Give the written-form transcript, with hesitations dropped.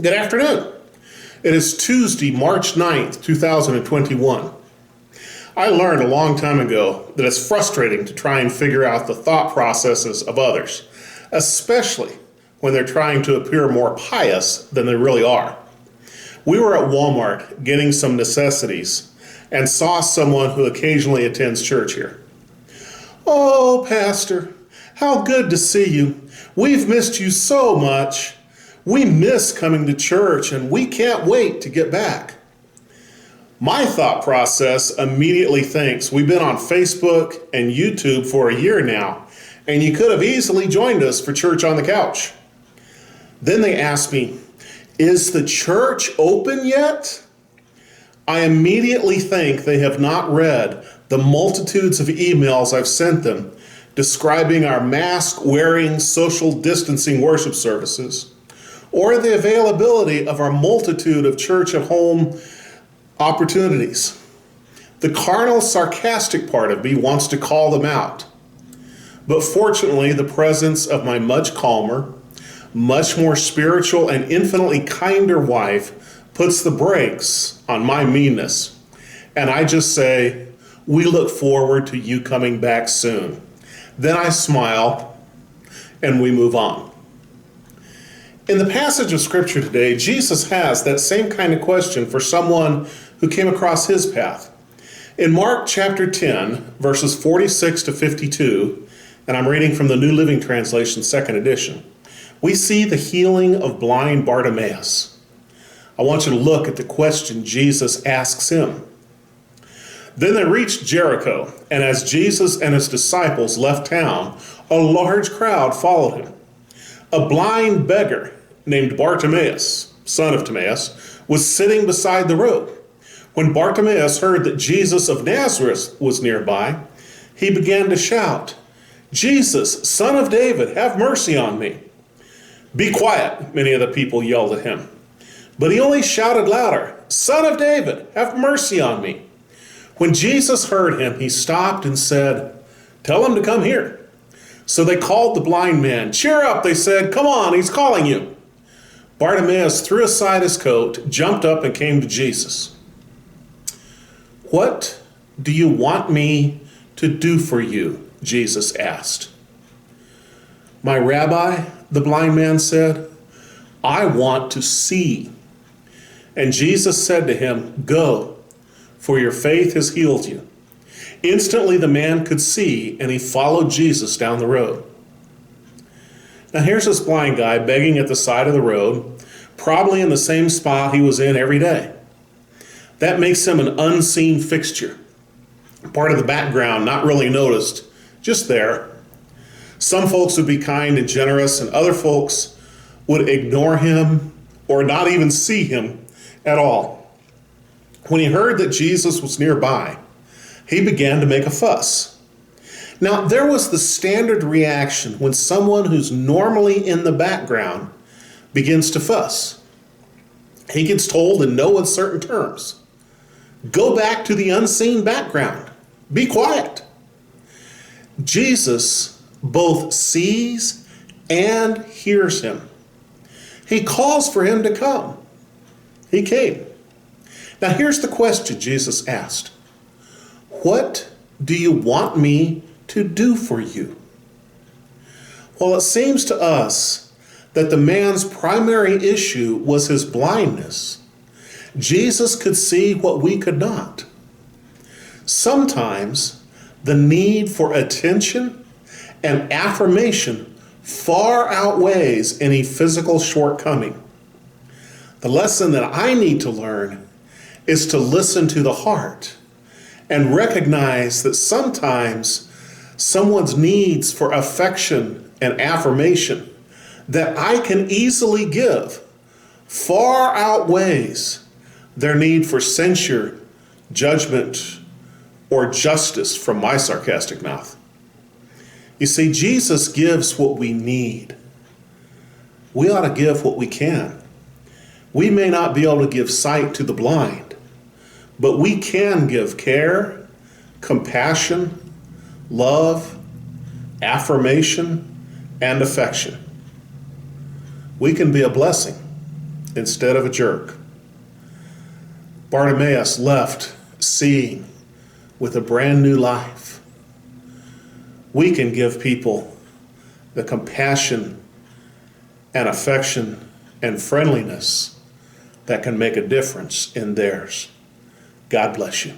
Good afternoon. It is Tuesday, March 9th, 2021. I learned a long time ago that it's frustrating to try and figure out the thought processes of others, especially when they're trying to appear more pious than they really are. We were at Walmart getting some necessities and saw someone who occasionally attends church here. "Oh, Pastor, how good to see you. We've missed you so much. We miss coming to church and we can't wait to get back." My thought process immediately thinks we've been on Facebook and YouTube for a year now, and you could have easily joined us for church on the couch. Then they ask me, "Is the church open yet?" I immediately think they have not read the multitudes of emails I've sent them describing our mask-wearing, social distancing worship services, or the availability of our multitude of church-at-home opportunities. The carnal, sarcastic part of me wants to call them out. But fortunately, the presence of my much calmer, much more spiritual, and infinitely kinder wife puts the brakes on my meanness. And I just say, "We look forward to you coming back soon." Then I smile and we move on. In the passage of Scripture today, Jesus has that same kind of question for someone who came across his path. In Mark chapter 10, verses 46 to 52, and I'm reading from the New Living Translation, second edition, we see the healing of blind Bartimaeus. I want you to look at the question Jesus asks him. Then they reached Jericho, and as Jesus and his disciples left town, a large crowd followed him. A blind beggar named Bartimaeus, son of Timaeus, was sitting beside the road. When Bartimaeus heard that Jesus of Nazareth was nearby, he began to shout, "Jesus, Son of David, have mercy on me." "Be quiet," many of the people yelled at him. But he only shouted louder, "Son of David, have mercy on me." When Jesus heard him, he stopped and said, "Tell him to come here." So they called the blind man. "Cheer up," they said. "Come on, he's calling you." Bartimaeus threw aside his coat, jumped up, and came to Jesus. "What do you want me to do for you?" Jesus asked. "My rabbi," the blind man said, "I want to see." And Jesus said to him, "Go, for your faith has healed you." Instantly the man could see, and he followed Jesus down the road. Now here's this blind guy begging at the side of the road, probably in the same spot he was in every day. That makes him an unseen fixture, part of the background, not really noticed, just there. Some folks would be kind and generous, and other folks would ignore him or not even see him at all. When he heard that Jesus was nearby, he began to make a fuss. Now, there was the standard reaction when someone who's normally in the background begins to fuss. He gets told in no uncertain terms, "Go back to the unseen background. Be quiet." Jesus both sees and hears him. He calls for him to come. He came. Now here's the question Jesus asked. What do you want me to do for you? Well, it seems to us that the man's primary issue was his blindness. Jesus could see what we could not. Sometimes the need for attention and affirmation far outweighs any physical shortcoming. The lesson that I need to learn is to listen to the heart and recognize that sometimes someone's needs for affection and affirmation that I can easily give far outweighs their need for censure, judgment, or justice from my sarcastic mouth. You see, Jesus gives what we need. We ought to give what we can. We may not be able to give sight to the blind, but we can give care, compassion, love, affirmation, and affection. We can be a blessing. instead of a jerk. Bartimaeus left seeing with a brand new life. We can give people the compassion and affection and friendliness that can make a difference in theirs. God bless you.